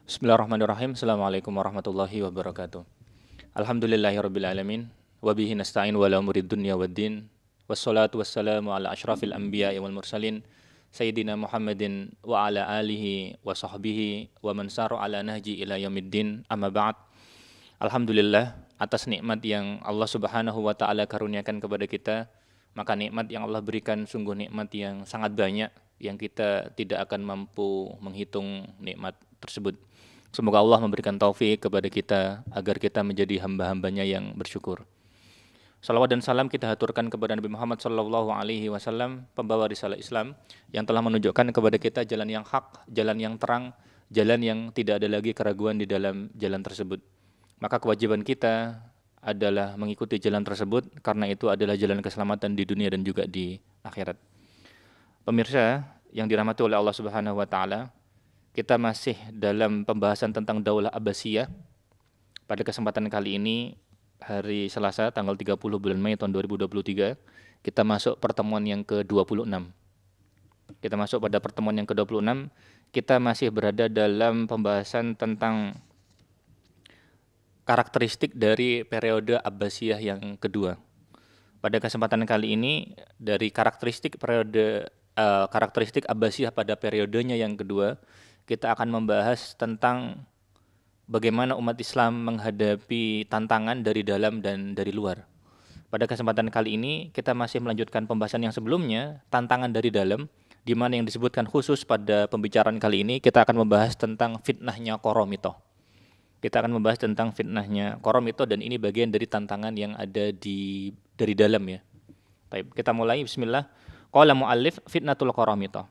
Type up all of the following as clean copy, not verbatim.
Bismillahirrahmanirrahim. Assalamualaikum warahmatullahi wabarakatuh. Alhamdulillahirrabbilalamin. Wabihi nasta'in wala murid dunya waddin. Wassalatu wassalamu ala ashrafil anbiya wal mursalin. Sayyidina Muhammadin wa ala alihi wa sahbihi wa man saru ala nahji ila yaumiddin. Amma ba'd. Alhamdulillah atas nikmat yang Allah Subhanahu wa taala karuniakan kepada kita, maka nikmat yang Allah berikan sungguh nikmat yang sangat banyak yang kita tidak akan mampu menghitung nikmat tersebut. Semoga Allah memberikan taufik kepada kita agar kita menjadi hamba-hambanya yang bersyukur. Salawat dan salam kita haturkan kepada Nabi Muhammad sallallahu alaihi wasallam, pembawa risalah Islam yang telah menunjukkan kepada kita jalan yang hak, jalan yang terang, jalan yang tidak ada lagi keraguan di dalam jalan tersebut. Maka kewajiban kita adalah mengikuti jalan tersebut karena itu adalah jalan keselamatan di dunia dan juga di akhirat. Pemirsa yang dirahmati oleh Allah Subhanahu wa taala, kita masih dalam pembahasan tentang Daulah Abbasiyah. Pada kesempatan kali ini, hari Selasa tanggal 30 bulan Mei tahun 2023, kita masuk pertemuan yang ke-26. Kita masuk pada pertemuan yang ke-26, kita masih berada dalam pembahasan tentang karakteristik dari periode Abbasiyah yang kedua. Pada kesempatan kali ini, dari karakteristik Abbasiyah pada periodenya yang kedua, kita akan membahas tentang bagaimana umat Islam menghadapi tantangan dari dalam dan dari luar. Pada kesempatan kali ini, kita masih melanjutkan pembahasan yang sebelumnya, tantangan dari dalam, di mana yang disebutkan khusus pada pembicaraan kali ini, kita akan membahas tentang fitnahnya Qoromitoh. Kita akan membahas tentang fitnahnya Qoromitoh, dan ini bagian dari tantangan yang ada dari dalam ya. Baik, kita mulai. Bismillah. Qala mu'allif fitnatul Qoromitoh.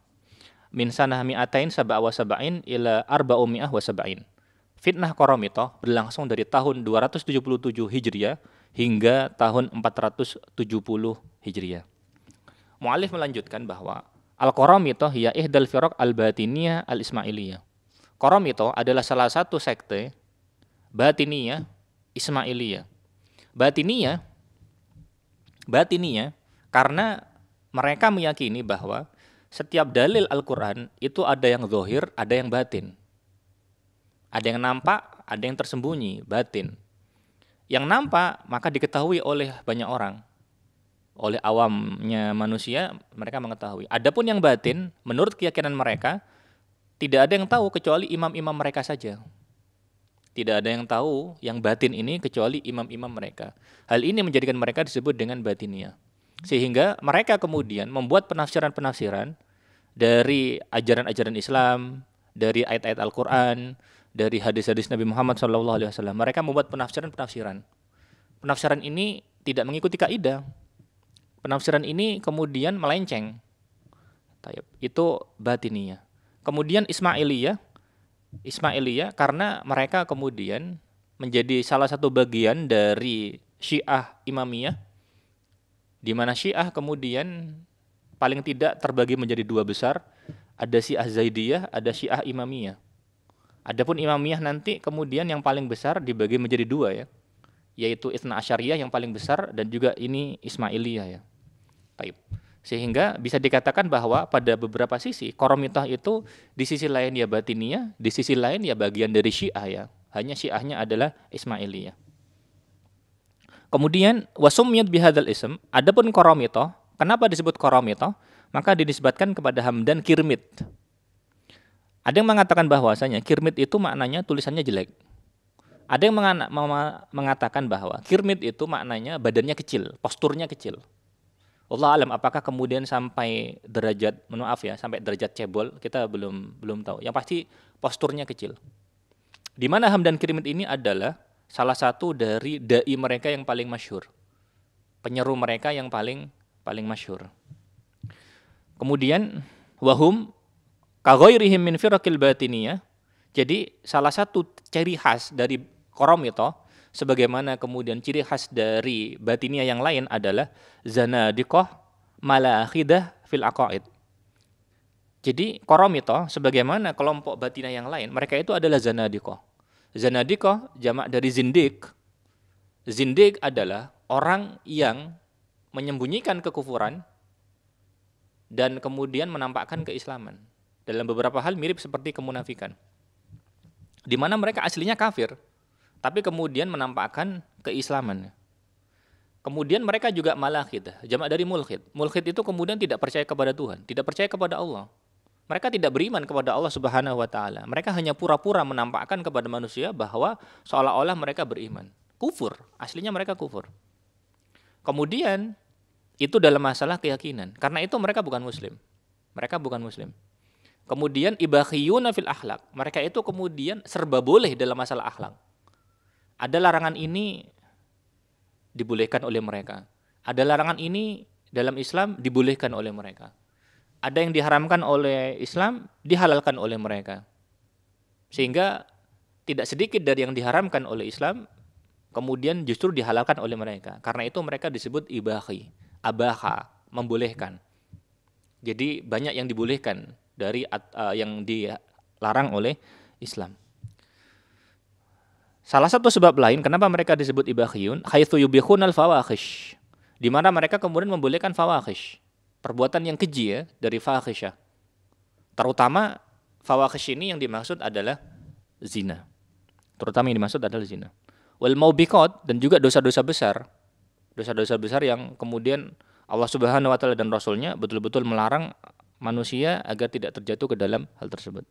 Min sanah mi'atain sab'a wa sab'in ila arba'umi'ah wa sab'in. Fitnah Qoromitoh berlangsung dari tahun 277 Hijriah hingga tahun 470 Hijriah. Mu'allif melanjutkan bahwa Al-Qoromitoh ya ihdal firaq al-batiniyah al-ismailiyah. Qoromitoh adalah salah satu sekte batiniyah Ismailiyah. Batiniyah karena mereka meyakini bahwa setiap dalil Al-Quran itu ada yang zahir, ada yang batin. Ada yang nampak, ada yang tersembunyi, batin. Yang nampak maka diketahui oleh banyak orang. Oleh awamnya manusia, mereka mengetahui. Adapun yang batin, menurut keyakinan mereka, tidak ada yang tahu kecuali imam-imam mereka saja. Tidak ada yang tahu yang batin ini kecuali imam-imam mereka. Hal ini menjadikan mereka disebut dengan batiniyah. Sehingga mereka kemudian membuat penafsiran-penafsiran dari ajaran-ajaran Islam, dari ayat-ayat Al-Quran, dari hadis-hadis Nabi Muhammad SAW. Mereka membuat penafsiran-penafsiran. Penafsiran ini tidak mengikuti kaidah. Penafsiran ini kemudian melenceng. Itu batiniyah. Kemudian Ismailiyah karena mereka kemudian menjadi salah satu bagian dari Syiah Imamiyah, di mana Syiah kemudian paling tidak terbagi menjadi dua besar, ada Syiah Zaidiyah, ada Syiah Imamiyah. Adapun Imamiyah nanti kemudian yang paling besar dibagi menjadi dua ya, yaitu Itsna Asyariyah yang paling besar dan juga ini Ismailiyah ya. Baik. Sehingga bisa dikatakan bahwa pada beberapa sisi Qoromitoh itu di sisi lain ya batiniyah, di sisi lain ya bagian dari Syiah ya. Hanya Syiahnya adalah Ismailiyah. Kemudian wasumiyat bihadzal ism, adapun Qoromitoh, kenapa disebut Qoromitoh? Maka dinisbatkan kepada Hamdan Kirmit. Ada yang mengatakan bahwasanya Kirmit itu maknanya tulisannya jelek. Ada yang mengatakan bahwa Kirmit itu maknanya badannya kecil, posturnya kecil. Allah alam apakah kemudian sampai derajat, sampai derajat cebol, kita belum tahu. Yang pasti posturnya kecil. Di mana Hamdan Kirmit ini adalah salah satu dari dai mereka yang paling masyhur. Penyeru mereka yang paling masyhur. Kemudian wahum kaghairihim min firaqil batiniyah. Jadi salah satu ciri khas dari Qoromitoh, sebagaimana kemudian ciri khas dari batiniyah yang lain adalah zanadiqah malakhidah fil aqaid. Jadi Qoromitoh sebagaimana kelompok batiniyah yang lain, mereka itu adalah zanadiqah. Zanadiqah jamak dari zindiq. Zindiq adalah orang yang menyembunyikan kekufuran dan kemudian menampakkan keislaman. Dalam beberapa hal mirip seperti kemunafikan. di mana mereka aslinya kafir, tapi kemudian menampakkan keislaman. Kemudian mereka juga malahid, jamak dari mulhid. Mulhid itu kemudian tidak percaya kepada Tuhan, tidak percaya kepada Allah. Mereka tidak beriman kepada Allah Subhanahu wa taala. Mereka hanya pura-pura menampakkan kepada manusia bahwa seolah-olah mereka beriman. Kufur, aslinya mereka kufur. Kemudian itu dalam masalah keyakinan. Karena itu mereka bukan muslim. Mereka bukan muslim. Kemudian ibakhiyuna fil akhlak. Mereka itu kemudian serba boleh dalam masalah akhlak. Ada larangan ini dibolehkan oleh mereka. Ada larangan ini dalam Islam dibolehkan oleh mereka. Ada yang diharamkan oleh Islam dihalalkan oleh mereka. Sehingga tidak sedikit dari yang diharamkan oleh Islam kemudian justru dihalalkan oleh mereka. Karena itu mereka disebut ibahi, abaha, membolehkan. Jadi banyak yang dibolehkan dari yang dilarang oleh Islam. Salah satu sebab lain kenapa mereka disebut ibahiyun, haitsu yubikhunal fawahish. Di mana mereka kemudian membolehkan fawahish, perbuatan yang keji ya, dari fahisyah. Terutama fawahish ini yang dimaksud adalah zina. Terutama yang dimaksud adalah zina. Wal maubiqat, dan juga dosa-dosa besar. Dosa-dosa besar yang kemudian Allah Subhanahu wa taala dan Rasulnya betul-betul melarang manusia agar tidak terjatuh ke dalam hal tersebut.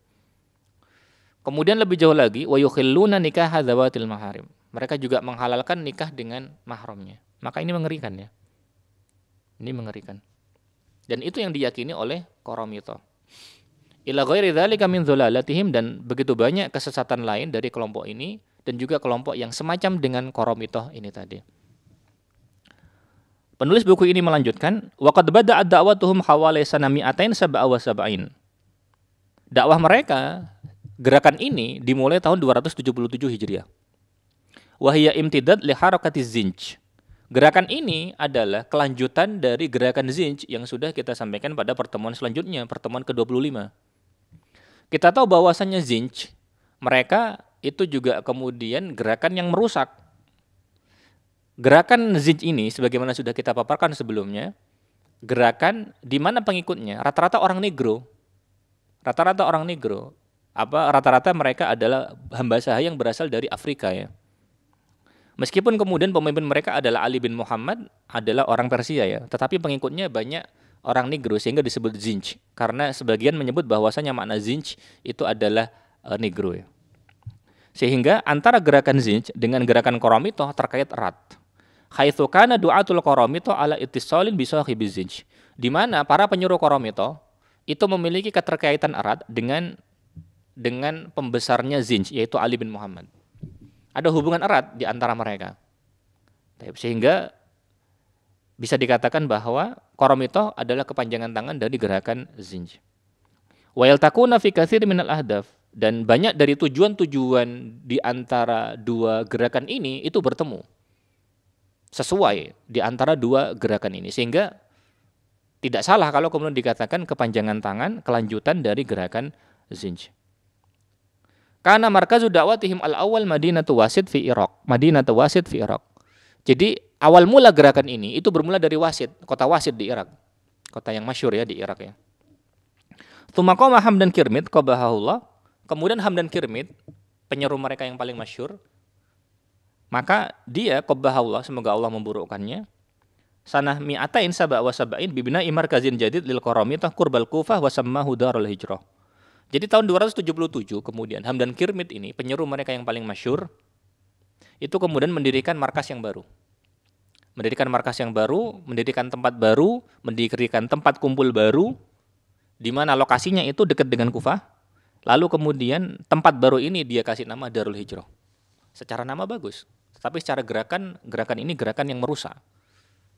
Kemudian lebih jauh lagi, wa yukhilluna nikaha dzawatil maharim. Mereka juga menghalalkan nikah dengan mahramnya. Maka ini mengerikan ya. Ini mengerikan. Dan itu yang diyakini oleh Qaramithah. Ila ghairi dzalika min dzalalatihim, dan begitu banyak kesesatan lain dari kelompok ini dan juga kelompok yang semacam dengan Qaramithah ini tadi. Penulis buku ini melanjutkan, wa qad bada'a da'watuhum hawali sanami'atain sab'a wa sab'in. Dakwah mereka, gerakan ini dimulai tahun 277 Hijriah. Wahia imtidad li harakati zinj. Gerakan ini adalah kelanjutan dari gerakan zinj yang sudah kita sampaikan pada pertemuan selanjutnya, pertemuan ke-25. Kita tahu bahwasannya zinj, mereka itu juga kemudian gerakan yang merusak. Gerakan zinj ini, sebagaimana sudah kita paparkan sebelumnya, gerakan di mana pengikutnya rata-rata orang negro. Rata-rata orang negro. Rata-rata mereka adalah hamba sahaya yang berasal dari Afrika ya. Meskipun kemudian pemimpin mereka adalah Ali bin Muhammad, adalah orang Persia ya, tetapi pengikutnya banyak orang negro sehingga disebut zinj. Karena sebagian menyebut bahwasanya makna zinj itu adalah negro ya. Sehingga antara gerakan zinj dengan gerakan Qaramithah terkait erat. Haitsu kana du'atul Qaramithah ala ittisalin bi sahibi zinj. Di mana para penyuruh Qaramithah itu memiliki keterkaitan erat dengan pembesarnya zinj, yaitu Ali bin Muhammad. Ada hubungan erat di antara mereka. Sehingga bisa dikatakan bahwa Qaramithah adalah kepanjangan tangan dari gerakan zinj. Wa yaltaquna fi katsir minal ahdaf, dan banyak dari tujuan-tujuan di antara dua gerakan ini itu bertemu. Sesuai di antara dua gerakan ini, sehingga tidak salah kalau kemudian dikatakan kepanjangan tangan kelanjutan dari gerakan zinj. Karena markazu dakwatihim al-awwal Madinatu Wasit fi Irak. Madinatu Wasit fi Irak. Jadi awal mula gerakan ini itu bermula dari Wasit, kota Wasit di Irak. Kota yang masyhur ya di Irak ya. Tsumma qama Hamdan Kirmid qabahahullah. Kemudian Hamdan Kirmid, penyeru mereka yang paling masyhur, maka dia qabahahullah, semoga Allah memburukkannya, sanah mi'atain sab'a wa sab'in bibina markazin jadid lil Qaramithah qurbal Kufah wa sammahu Darul Hijrah. Jadi tahun 277 kemudian Hamdan Kirmid ini, penyeru mereka yang paling masyhur, itu kemudian mendirikan markas yang baru. Mendirikan markas yang baru, mendirikan tempat baru, mendirikan tempat kumpul baru, di mana lokasinya itu dekat dengan Kufah. Lalu kemudian tempat baru ini dia kasih nama Darul Hijrah. Secara nama bagus, tapi secara gerakan ini gerakan yang merusak.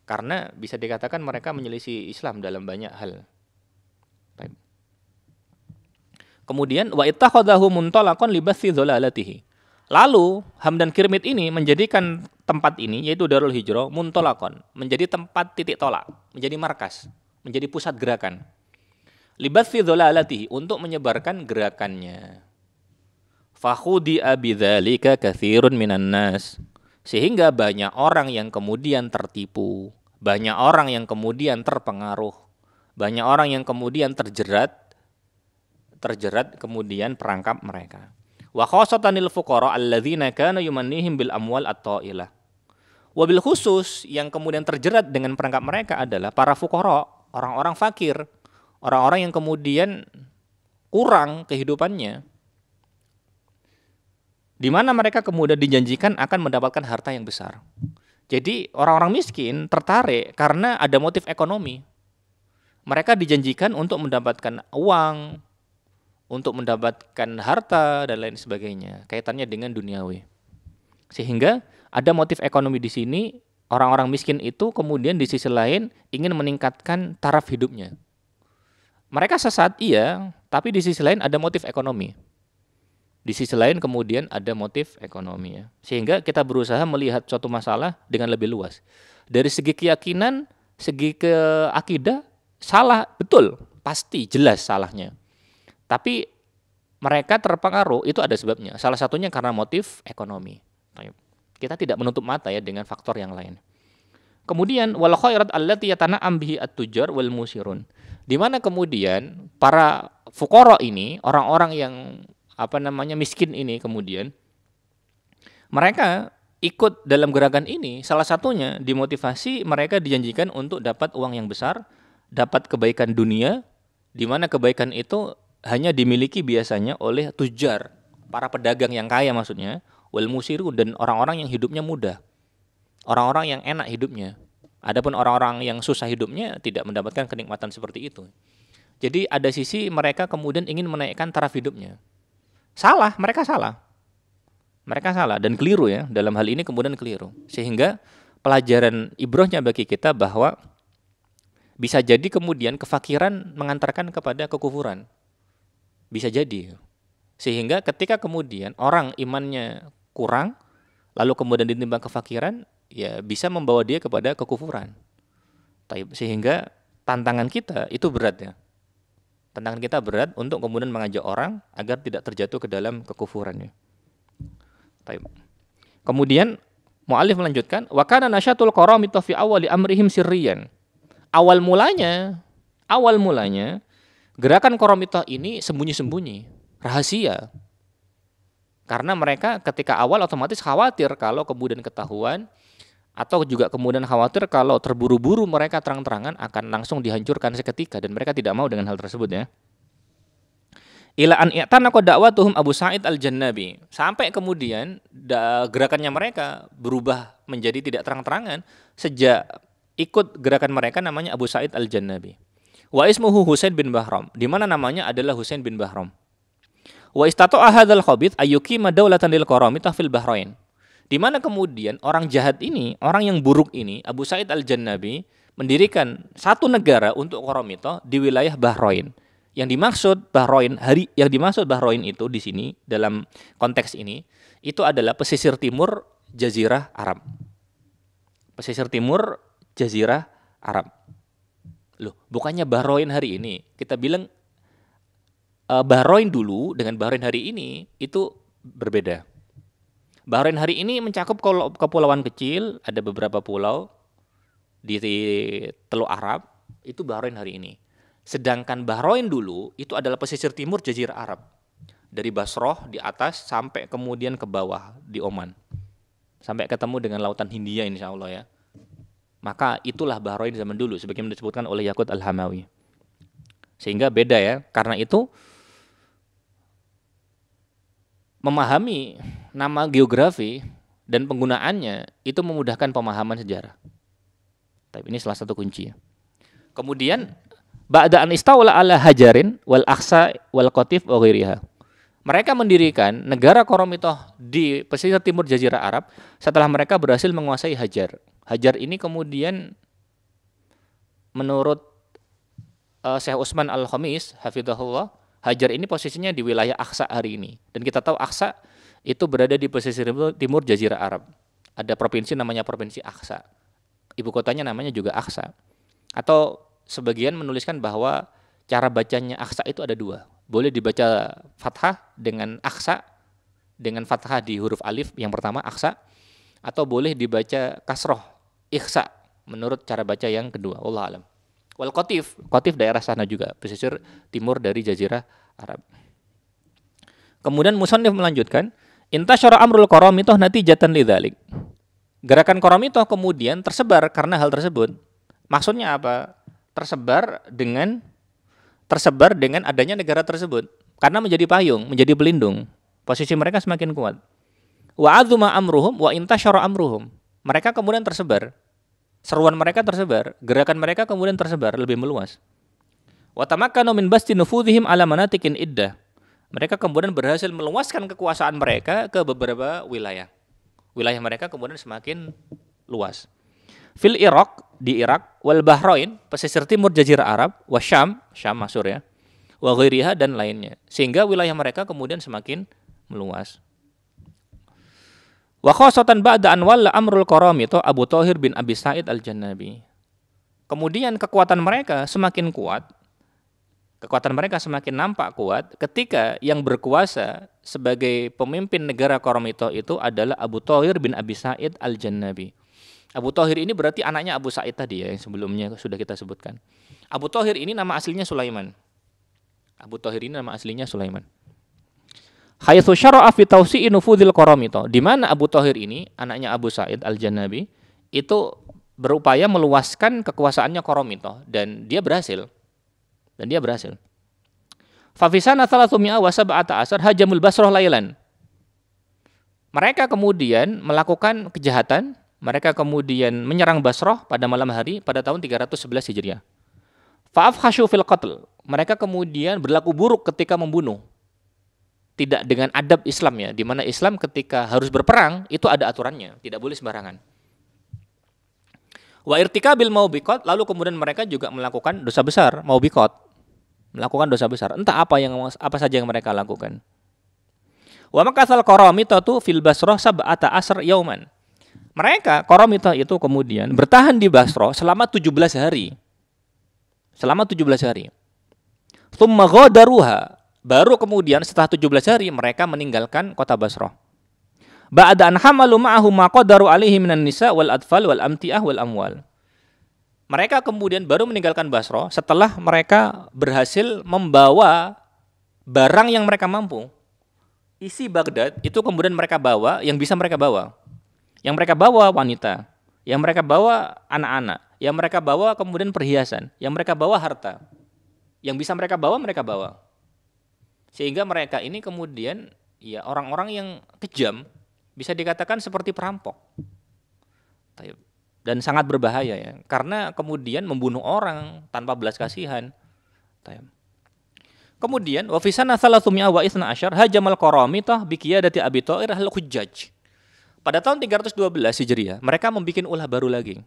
Karena bisa dikatakan mereka menyelisih Islam dalam banyak hal. Baik. Kemudian wa ittakhadahu muntalaqan li bathi dhalalatihi. Lalu Hamdan Kirmid ini menjadikan tempat ini, yaitu Darul Hijrah, muntalaqan, menjadi tempat titik tolak, menjadi markas, menjadi pusat gerakan. Li bathi dhalalatihi, untuk menyebarkan gerakannya. Fakhudi'a bidzalika katsirun minan nas. Sehingga banyak orang yang kemudian tertipu, banyak orang yang kemudian terpengaruh, banyak orang yang kemudian terjerat kemudian perangkap mereka. Wa khasatanil fuqara alladzina kana yumannihim bil amwal at-ta'ilah. Wabil khusus yang kemudian terjerat dengan perangkap mereka adalah para fuqara, orang-orang fakir, orang-orang yang kemudian kurang kehidupannya, di mana mereka kemudian dijanjikan akan mendapatkan harta yang besar. Jadi orang-orang miskin tertarik karena ada motif ekonomi. Mereka dijanjikan untuk mendapatkan uang, untuk mendapatkan harta dan lain sebagainya, kaitannya dengan duniawi. Sehingga ada motif ekonomi di sini, orang-orang miskin itu kemudian di sisi lain ingin meningkatkan taraf hidupnya. Mereka sesat, iya, tapi di sisi lain ada motif ekonomi. Di sisi lain kemudian ada motif ekonomi ya. Sehingga kita berusaha melihat suatu masalah dengan lebih luas. Dari segi keyakinan, segi akidah, salah, betul, pasti, jelas salahnya. Tapi mereka terpengaruh, itu ada sebabnya. Salah satunya karena motif ekonomi. Kita tidak menutup mata ya dengan faktor yang lain. Kemudian wal khairat allati yatana'am bihi at-tujar wal musirun. Di mana kemudian para fuqara ini, orang-orang yang miskin ini kemudian mereka ikut dalam gerakan ini, salah satunya dimotivasi mereka dijanjikan untuk dapat uang yang besar, dapat kebaikan dunia, di mana kebaikan itu hanya dimiliki biasanya oleh tujar, para pedagang yang kaya maksudnya, wal musiru, dan orang-orang yang hidupnya mudah, orang-orang yang enak hidupnya. Adapun orang-orang yang susah hidupnya tidak mendapatkan kenikmatan seperti itu. Jadi ada sisi mereka kemudian ingin menaikkan taraf hidupnya. Salah, mereka salah. Mereka salah dan keliru ya, dalam hal ini kemudian keliru. Sehingga pelajaran ibrahnya bagi kita bahwa bisa jadi kemudian kefakiran mengantarkan kepada kekufuran. Bisa jadi. Sehingga ketika kemudian orang imannya kurang, lalu kemudian ditimbang kefakiran, ya bisa membawa dia kepada kekufuran. Sehingga tantangan kita itu berat ya. Tantangan kita berat untuk kemudian mengajak orang agar tidak terjatuh ke dalam kekufurannya. Kemudian mu'allif melanjutkan, wa kana nasyatul qaramita fi awwali amrihim sirriyan. Awal mulanya gerakan Qaramithah ini sembunyi-sembunyi, rahasia. Karena mereka ketika awal otomatis khawatir kalau kemudian ketahuan, atau juga kemudian khawatir kalau terburu-buru mereka terang-terangan akan langsung dihancurkan seketika, dan mereka tidak mau dengan hal tersebut ya. Ila an i'tanaqa da'watuhum Abu Sa'id Al-Jannabi. Sampai kemudian gerakannya mereka berubah menjadi tidak terang-terangan sejak ikut gerakan mereka namanya Abu Sa'id Al-Jannabi. Wa ismuhu Husain bin Bahram, di mana namanya adalah Husain bin Bahram. Wa istata'a hadzal khabith ayyuqima daulatan lil Qaramithah fil Bahrain. Di mana kemudian orang jahat ini, orang yang buruk ini, Abu Sa'id Al-Jannabi mendirikan satu negara untuk Qaramithah di wilayah Bahrain. Yang dimaksud Bahrain itu di sini dalam konteks ini itu adalah pesisir timur Jazirah Arab. Pesisir timur Jazirah Arab. Loh, bukannya Bahrain hari ini? Kita bilang Bahrain dulu dengan Bahrain hari ini itu berbeda. Bahrain hari ini mencakup kepulauan kecil, ada beberapa pulau di Teluk Arab, itu Bahrain hari ini. Sedangkan Bahrain dulu itu adalah pesisir timur Jazirah Arab. Dari Basrah di atas sampai kemudian ke bawah di Oman. Sampai ketemu dengan Lautan Hindia insya Allah ya. Maka itulah Bahrain zaman dulu sebagaimana disebutkan oleh Yaqut Al-Hamawi. Sehingga beda ya. Karena itu memahami nama geografi dan penggunaannya itu memudahkan pemahaman sejarah. Tapi ini salah satu kunci. Kemudian ba'da an istawla ala Hajarin wal Aqsa wal Qatif wa ghairiha. Mereka mendirikan negara Qaramithah di pesisir timur Jazirah Arab setelah mereka berhasil menguasai Hajar. Hajar ini kemudian menurut Syekh Utsman Al-Khamis hafizahullah, Hajar ini posisinya di wilayah Aqsa hari ini. Dan kita tahu Aqsa itu berada di pesisir timur Jazirah Arab. Ada provinsi namanya Provinsi Aqsa. Ibu kotanya namanya juga Aqsa. Atau sebagian menuliskan bahwa cara bacanya Aqsa itu ada dua. Boleh dibaca fathah dengan Aqsa, dengan fathah di huruf alif yang pertama Aqsa, atau boleh dibaca kasroh Ikhsa menurut cara baca yang kedua. Wallahu alam. Wal Qatif daerah sana juga, pesisir timur dari Jazirah Arab. Kemudian musannif melanjutkan, intasyara amrul qaramitoh natijatan lidzalik. Gerakan qaramitoh kemudian tersebar karena hal tersebut. Maksudnya apa? Tersebar dengan adanya negara tersebut. Karena menjadi payung, menjadi pelindung. Posisi mereka semakin kuat. Wa adzuma amruhum wa intasyara amruhum. Mereka kemudian tersebar. Seruan mereka tersebar, gerakan mereka kemudian tersebar lebih meluas. Wa tamakkanu min basti nufudhihim ala manatikin iddah. Mereka kemudian berhasil meluaskan kekuasaan mereka ke beberapa wilayah. Wilayah mereka kemudian semakin luas. Fil Iraq, di Irak, wal Bahrain, pesisir timur Jazirah Arab, wa Syam Masyhur ya, wa ghairiha dan lainnya. Sehingga wilayah mereka kemudian semakin meluas. Wa khosatan ba'da an walla amrul qaramito Abu Thahir bin Abi Sa'id al-Jannabi. Kemudian kekuatan mereka semakin kuat. Kekuatan mereka semakin nampak kuat ketika yang berkuasa sebagai pemimpin negara Qaramito itu adalah Abu Thahir bin Abi Sa'id al-Jannabi. Abu Thahir ini berarti anaknya Abu Sa'id tadi ya, yang sebelumnya sudah kita sebutkan. Abu Thahir ini nama aslinya Sulaiman. Abu Thahir ini nama aslinya Sulaiman. Haitsu syara'a fi tawsi'i nufudhil Qaramito. Di mana Abu Thahir ini, anaknya Abu Sa'id al-Jannabi, itu berupaya meluaskan kekuasaannya Qaramito dan dia berhasil. Fafisana 317 hajamul Basrah lailan. Mereka kemudian melakukan kejahatan, mereka kemudian menyerang Basrah pada malam hari pada tahun 311 Hijriah. Fa'afhashu fil qatl. Mereka kemudian berlaku buruk ketika membunuh. Tidak dengan adab Islam ya, di mana Islam ketika harus berperang itu ada aturannya, tidak boleh sembarangan. Wa irtikabil maubiqat, lalu kemudian mereka juga melakukan dosa besar, maubiqat. Melakukan dosa besar, entah apa saja yang mereka lakukan. Wa makatsal qaramithatu fil Basrah sab'ata asr yauman. Mereka Qaramithah itu kemudian bertahan di Basrah selama 17 hari. Tsumma ghadaruha, baru kemudian setelah 17 hari mereka meninggalkan kota Basrah. Ba'da an hamalu ma'ahum ma qadaru alaihi minan nisa wal atfal wal amtiah wal amwal. Mereka kemudian baru meninggalkan Basrah setelah mereka berhasil membawa barang yang mereka mampu. Isi Baghdad itu kemudian mereka bawa yang bisa mereka bawa. Yang mereka bawa wanita, yang mereka bawa anak-anak, yang mereka bawa kemudian perhiasan, yang mereka bawa harta. Yang bisa mereka bawa. Sehingga mereka ini kemudian ya orang-orang yang kejam, bisa dikatakan seperti perampok. Dan sangat berbahaya ya, karena kemudian membunuh orang tanpa belas kasihan. Kemudian wa fi sana 312 hajamal Qaramithah bi qiyadati Abi Thahir al-Hujjaj. Pada tahun 312 Hijriah, mereka membuat ulah baru lagi.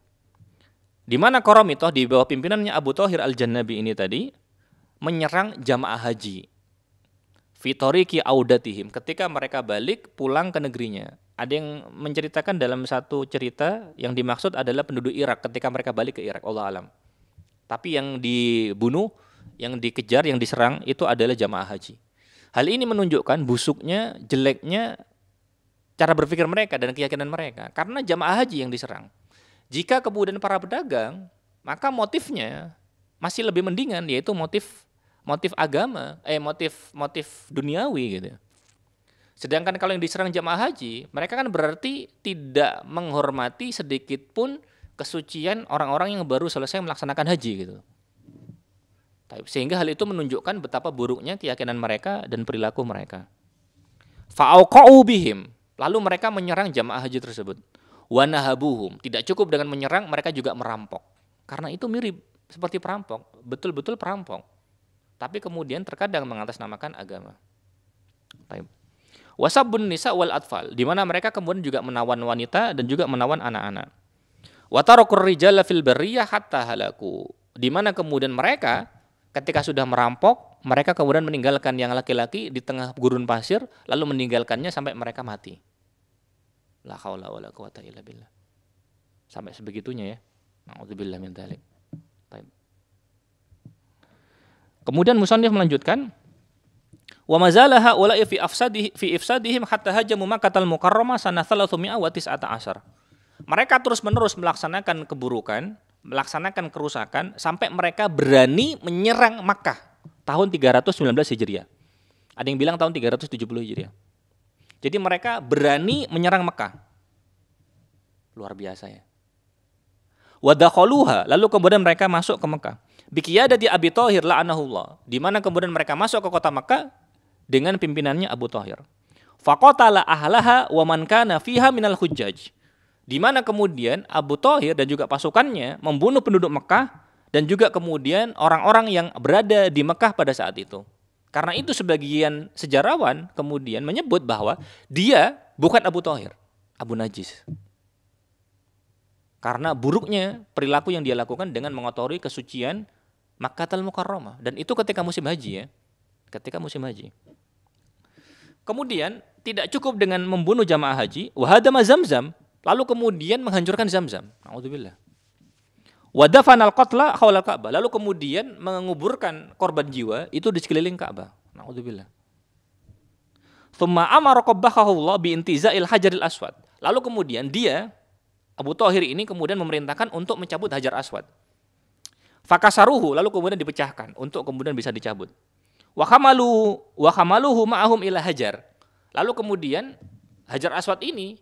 Di mana Qaramithah di bawah pimpinannya Abu Thahir al-Jannabi ini tadi menyerang jamaah haji. Fi tariqi audatihim, ketika mereka balik pulang ke negerinya. Ada yang menceritakan dalam satu cerita yang dimaksud adalah penduduk Irak ketika mereka balik ke Irak, Allah alam. Tapi yang dibunuh, yang dikejar, yang diserang itu adalah jamaah haji. Hal ini menunjukkan busuknya, jeleknya cara berpikir mereka dan keyakinan mereka. Karena jamaah haji yang diserang. Jika kemudian para pedagang, maka motifnya masih lebih mendingan, yaitu motif agama, motif duniawi gitu. Sedangkan kalau yang diserang jamaah haji, mereka kan berarti tidak menghormati sedikit pun kesucian orang-orang yang baru selesai melaksanakan haji gitu. Sehingga hal itu menunjukkan betapa buruknya keyakinan mereka dan perilaku mereka. Fa'auqa'u bihim, lalu mereka menyerang jamaah haji tersebut. Wa nahabuhum, tidak cukup dengan menyerang, mereka juga merampok. Karena itu mirip seperti perampok, betul-betul perampok. Tapi kemudian terkadang mengatasnamakan agama. Wasabbun nisa wal atfal, di mana mereka kemudian juga menawan wanita dan juga menawan anak-anak. Wa tarakur rijala fil barriyah hatta halaku, di mana kemudian mereka ketika sudah merampok, mereka kemudian meninggalkan yang laki-laki di tengah gurun pasir, lalu meninggalkannya sampai mereka mati. La haula wala quwata illa billah. Sampai sebegitunya ya. Nauzubillah min dzalik. Kemudian musannif melanjutkan, wa mazala haula'i fi ifsadihim hatta hajamu Makkahal Mukarramah sanah 319. Mereka terus-menerus melaksanakan keburukan, melaksanakan kerusakan sampai mereka berani menyerang Makkah tahun 319 Hijriah. Ada yang bilang tahun 370 Hijriah. Jadi mereka berani menyerang Mekah. Luar biasa ya. Wadakhaluha, lalu kemudian mereka masuk ke Mekah. Biqiyadati Abi Thahir la'anahullah, di mana kemudian mereka masuk ke kota Mekah dengan pimpinannya Abu Thahir. Faqatala ahlaha wa man kana fiha minal hujjaj. Di mana kemudian Abu Thahir dan juga pasukannya membunuh penduduk Mekah dan juga kemudian orang-orang yang berada di Mekah pada saat itu. Karena itu sebagian sejarawan kemudian menyebut bahwa dia bukan Abu Thahir, Abu Najis. Karena buruknya perilaku yang dia lakukan dengan mengotori kesucian Makkahul Mukarramah. Dan itu ketika musim haji ya. Ketika musim haji. Kemudian tidak cukup dengan membunuh jamaah haji, wahadama Zamzam, lalu kemudian menghancurkan Zamzam. Na'udzubillah. Wadafanal qatla haulal Ka'bah, lalu kemudian menguburkan korban jiwa itu di sekeliling Ka'bah. Na'udzubillah. Tsumma amara qabbahahullah bi intiza'il hajaril aswad. Lalu kemudian dia Abu Thahir ini kemudian memerintahkan untuk mencabut Hajar Aswad. Fakasaruhu, lalu kemudian dipecahkan untuk kemudian bisa dicabut. Wa khamaluhu ma'ahum ila Hajar. Lalu kemudian Hajar Aswad ini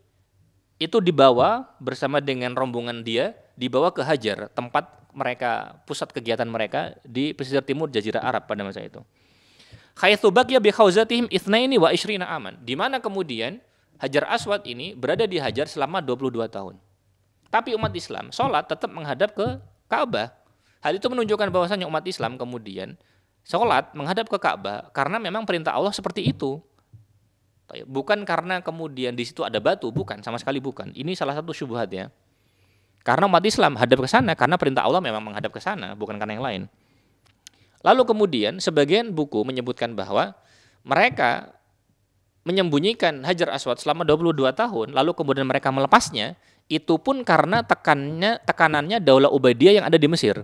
itu dibawa bersama dengan rombongan dia, dibawa ke Hajar, tempat mereka, pusat kegiatan mereka di pesisir timur Jazirah Arab pada masa itu. Haitsu baqiya bi khawzatihim 22 aman. Di mana kemudian Hajar Aswad ini berada di Hajar selama 22 tahun. Tapi umat Islam sholat tetap menghadap ke Ka'bah. Hal itu menunjukkan bahwasanya umat Islam kemudian sholat menghadap ke Ka'bah karena memang perintah Allah seperti itu. Bukan karena kemudian di situ ada batu, bukan, sama sekali bukan. Ini salah satu syubhat ya. Karena umat Islam hadap ke sana karena perintah Allah memang menghadap ke sana, bukan karena yang lain. Lalu kemudian sebagian buku menyebutkan bahwa mereka menyembunyikan Hajar Aswad selama 22 tahun, lalu kemudian mereka melepasnya, itu pun karena tekanannya Daulah Ubaidiyah yang ada di Mesir.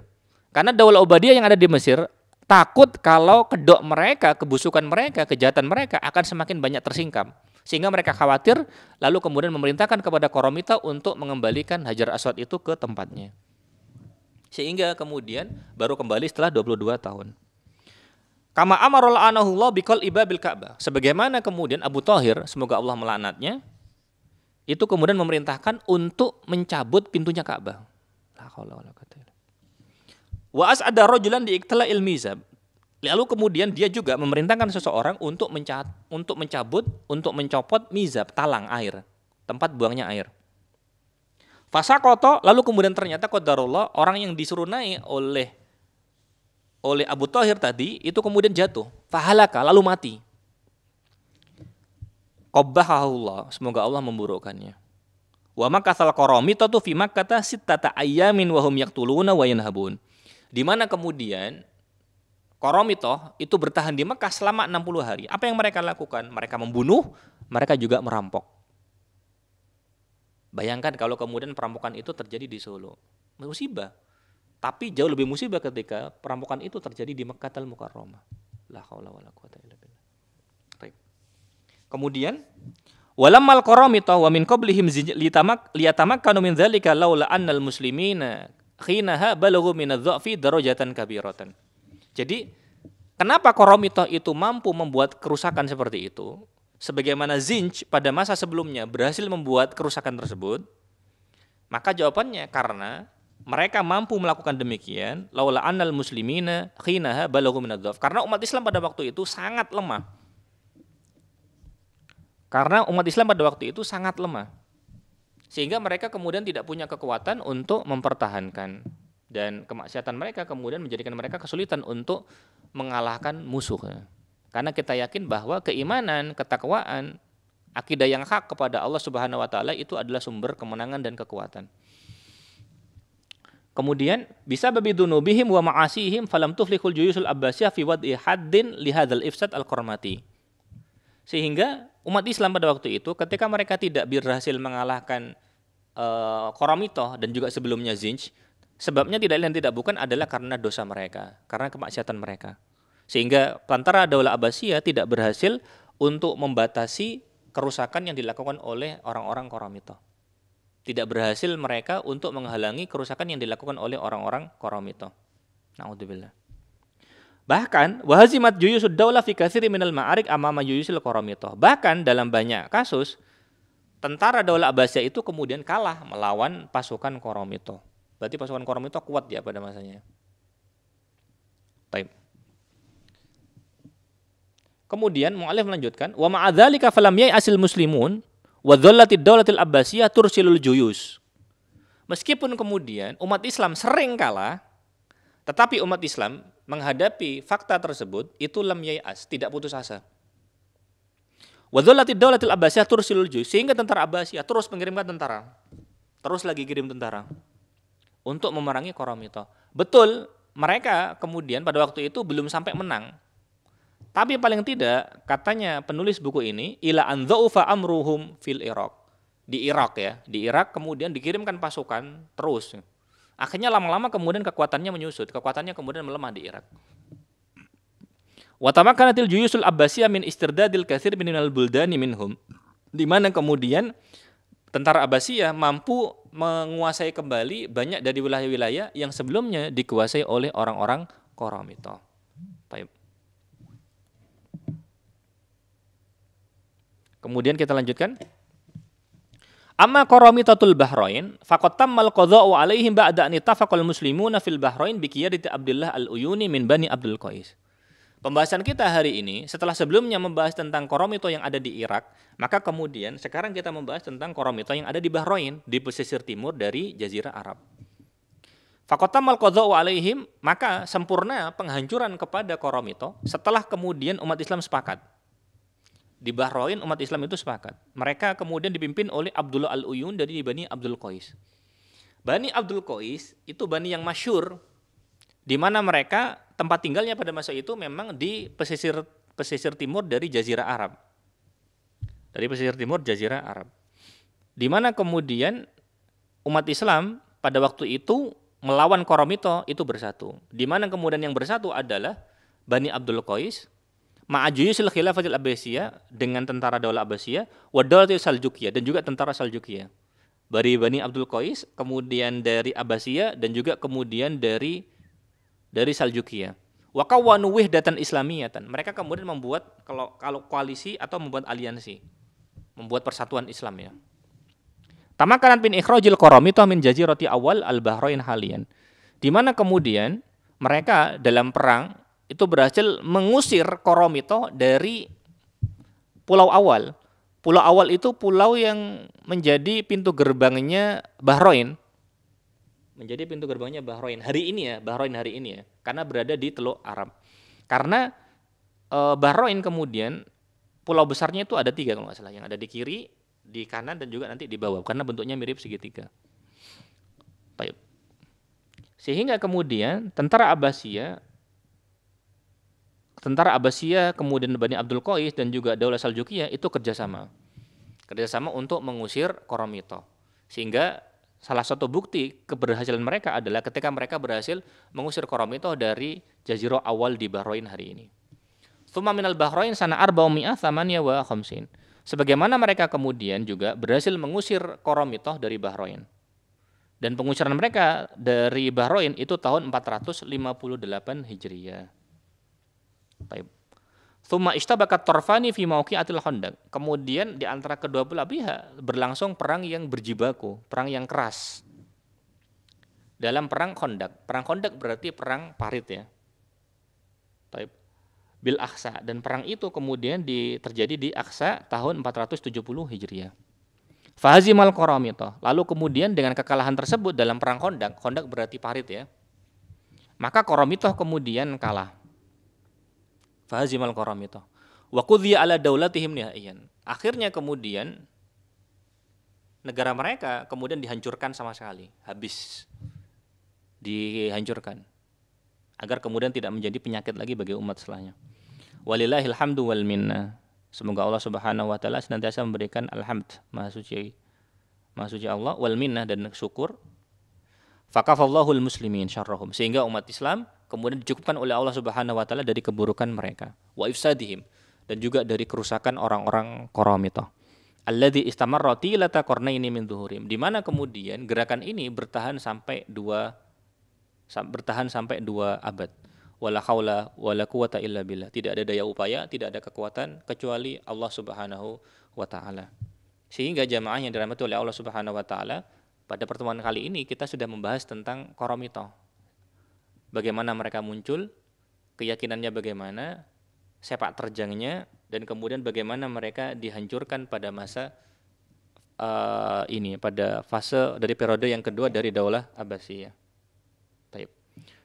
Karena Daulah Ubaidiyah yang ada di Mesir takut kalau kedok mereka, kebusukan mereka, kejahatan mereka akan semakin banyak tersingkap. Sehingga mereka khawatir, lalu kemudian memerintahkan kepada Qaramita untuk mengembalikan Hajar Aswad itu ke tempatnya. Sehingga kemudian baru kembali setelah 22 tahun. Kama amarul anahullah biqal ibabil Ka'bah. Sebagaimana kemudian Abu Thahir, semoga Allah melaknatnya, itu kemudian memerintahkan untuk mencabut pintunya Ka'bah. La haula wala quwwata illa billah. Wa as'ada rajulan diiktala'il mizab. Lalu kemudian dia juga memerintahkan seseorang untuk mencabut, untuk mencopot mizab, talang air, tempat buangnya air. Fasaqata, lalu kemudian ternyata qadarullah, orang yang disuruh naik oleh Abu Thahir tadi itu kemudian jatuh, fahalaka, lalu mati. Qabbahahullah, semoga Allah memburukkannya. Wa makatsal Qaramitatu fi Makkah sittata ayyamin wa hum yaqtuluna wa yanhabun. Di mana kemudian Qaramithah itu bertahan di Mekah selama 60 hari. Apa yang mereka lakukan? Mereka membunuh, mereka juga merampok. Bayangkan kalau kemudian perampokan itu terjadi di Solo. Musibah. Tapi jauh lebih musibah ketika perampokan itu terjadi di Makkahul Mukarramah. La haula wala quwwata illa billah. Baik. Kemudian walammal Qaramithah wa min qablihim liyatamakkanu min dzalika laula annal muslimina khinaha balaghu min adh-dha'fi darajatan kabiratan. Jadi, kenapa Qaramithah itu mampu membuat kerusakan seperti itu? Sebagaimana Zinj pada masa sebelumnya berhasil membuat kerusakan tersebut, maka jawabannya karena mereka mampu melakukan demikian, laula annal muslimina khinaha balaghu min adh-dha'f. Karena umat Islam pada waktu itu sangat lemah. Sehingga mereka kemudian tidak punya kekuatan untuk mempertahankan, dan kemaksiatan mereka kemudian menjadikan mereka kesulitan untuk mengalahkan musuh. Karena kita yakin bahwa keimanan, ketakwaan, akidah yang hak kepada Allah Subhanahu wa taala itu adalah sumber kemenangan dan kekuatan. Kemudian bisa babidunubihim wa ma'asihim falam tuflihul juyusul abbasiyah fi wad'i haddin li hadzal ifsad al-qarmati. Sehingga umat Islam pada waktu itu ketika mereka tidak berhasil mengalahkan Qaramithah dan juga sebelumnya Zinj, sebabnya tidak lain tidak bukan adalah karena dosa mereka, karena kemaksiatan mereka. Sehingga Tentara Daulah Abbasiyah tidak berhasil untuk membatasi kerusakan yang dilakukan oleh orang-orang Qaramithah. Tidak berhasil mereka untuk menghalangi kerusakan yang dilakukan oleh orang-orang Qaramithah. Na'udzubillah. Bahkan wahazimat juyusud daulah fi katsiri minal ma'arik amama juyusil Qaramithah. Bahkan dalam banyak kasus tentara Daulah Abbasiyah itu kemudian kalah melawan pasukan Qaramithah. Berarti pasukan Qaramithah kuat ya pada masanya. Baik. Kemudian mu'allif melanjutkan, wa ma'adzalika falam yai'asil muslimun wa dhallatid daulatil Abbasiyah tursilul juyus. Meskipun kemudian umat Islam sering kalah, tetapi umat Islam menghadapi fakta tersebut itu lam yai'as, tidak putus asa. Wa dhallatid daulatil Abbasiyah tursilul juyus, sehingga tentara Abbasiyah terus mengirimkan tentara. Terus lagi kirim tentara untuk memerangi Qaramithah. Betul, mereka kemudian pada waktu itu belum sampai menang. Tapi paling tidak, katanya penulis buku ini, ila an dha'ufa amruhum fil Iraq. Di Irak ya, di Irak kemudian dikirimkan pasukan terus. Akhirnya lama-lama kemudian kekuatannya menyusut, kekuatannya kemudian melemah di Irak. Wa tamakkanatil juyusul Abbasiyah min istirdadil katsir minal buldani minhum. Di mana kemudian tentara Abbasiyah mampu menguasai kembali banyak dari wilayah-wilayah yang sebelumnya dikuasai oleh orang-orang Qaramithah. Baik. Kemudian kita lanjutkan. Amma Qaramitatul Bahrain faqad tammal qadha'u 'alaihim ba'da an ittafaqal muslimuna fil Bahrain bi qiyadati Abdullah al-Uyuni min Bani Abdul Qais. Pembahasan kita hari ini setelah sebelumnya membahas tentang Qaramithah yang ada di Irak, maka kemudian sekarang kita membahas tentang Qaramithah yang ada di Bahrain, di pesisir timur dari Jazirah Arab. Faqad tammal qadha'u 'alaihim, maka sempurna penghancuran kepada Qaramithah setelah kemudian umat Islam sepakat. Di Bahrain umat Islam itu sepakat. Mereka kemudian dipimpin oleh Abdullah al-Uyun dari Bani Abdul Qais. Bani Abdul Qais itu bani yang masyhur, di mana mereka tempat tinggalnya pada masa itu memang di pesisir timur dari Jazirah Arab. Dari pesisir timur Jazirah Arab. Di mana kemudian umat Islam pada waktu itu melawan Qaramithah itu bersatu. Di mana kemudian yang bersatu adalah Bani Abdul Qais, ma'ajuyusil khilafatil Abbasiyah dengan tentara Daulah Abbasiyah, wa daulatil Saljukiyah dan juga tentara Saljukiyah. Dari Bani Abdul Qais, kemudian dari Abbasiyah dan juga kemudian dari Saljukiyah. Wa kawwanu wihdatan islamiyatan. Mereka kemudian membuat kalau koalisi atau membuat aliansi, membuat persatuan Islam ya. Tamakkanat min ikhrajil Qaramithah min jazirati awal al-Bahrain halian. Di mana kemudian mereka dalam perang itu berhasil mengusir Qaramithah dari Pulau Awal. Pulau Awal itu pulau yang menjadi pintu gerbangnya Bahrain. Menjadi pintu gerbangnya Bahrain hari ini ya, Bahrain hari ini ya, karena berada di Teluk Arab. Karena Bahrain kemudian pulau besarnya itu ada 3 kalau nggak salah, yang ada di kiri, di kanan dan juga nanti di bawah, karena bentuknya mirip segitiga. Baik. Sehingga kemudian tentara Abbasiyah kemudian Bani Abdul Qais dan juga Daulah Saljukiyah itu kerjasama untuk mengusir Qaramithah. Sehingga salah satu bukti keberhasilan mereka adalah ketika mereka berhasil mengusir Qaramithah dari Jazirah Awal di Bahrain hari ini. Tsumma minal Bahrain sana 458. Sebagaimana mereka kemudian juga berhasil mengusir Qaramithah dari Bahrain. Dan pengusiran mereka dari Bahrain itu tahun 458 Hijriyah. Baik. Tsumma ishtabakat tarfani fi mawqi'atil Khandaq. Kemudian di antara kedua belah pihak berlangsung perang yang berjibaku, perang yang keras. Dalam perang Khandaq. Perang Khandaq berarti perang parit ya. Baik. Bil Aqsa, dan perang itu kemudian terjadi di Aqsa tahun 470 Hijriah. Fahazimal Qaramithah. Lalu kemudian dengan kekalahan tersebut dalam perang Khandaq berarti parit ya. Maka Qaramithah kemudian kalah. Fahazimal Qaramithah. Wa qudhiya ala daulatihim nihaiyan. Akhirnya kemudian negara mereka kemudian dihancurkan sama sekali, habis. Dihancurkan. Agar kemudian tidak menjadi penyakit lagi bagi umat setelahnya. Walillahil hamdu wal minna. Semoga Allah Subhanahu wa taala senantiasa memberikan alhamd, maha suci Allah, wal minnah dan syukur. Fakafallahul muslimin syarrahum, sehingga umat Islam kemudian dicukupkan oleh Allah Subhanahu wa taala dari keburukan mereka, wa ifsadihim, dan juga dari kerusakan orang-orang Qaramithah. Alladzi istamarra tilata qarnaini min dhuhurim, di mana kemudian gerakan ini bertahan sampai 2 abad. wala haula wala quwata illa billah. Tidak ada daya upaya, tidak ada kekuatan kecuali Allah Subhanahu wa taala. Sehingga jamaah yang dirahmati oleh Allah Subhanahu wa taala, pada pertemuan kali ini kita sudah membahas tentang Qoromitoh. Bagaimana mereka muncul, keyakinannya bagaimana, sepak terjangnya, dan kemudian bagaimana mereka dihancurkan pada masa ini, pada fase dari periode yang kedua dari Daulah Abbasiyah. Baik.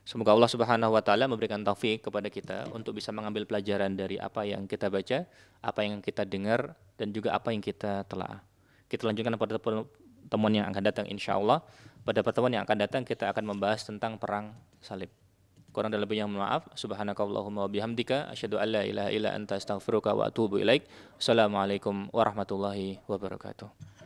Semoga Allah Subhanahu wa taala memberikan taufik kepada kita untuk bisa mengambil pelajaran dari apa yang kita baca, apa yang kita dengar, dan juga apa yang kita telah. Kita lanjutkan pada pertemuan yang akan datang insyaallah. Pada pertemuan yang akan datang kita akan membahas tentang perang salib. Kurang dan lebihnya mohon maaf. Subhanakallahumma wa bihamdika asyhadu an la ilaha illa anta astaghfiruka wa atubu ilaik. Assalamualaikum warahmatullahi wabarakatuh.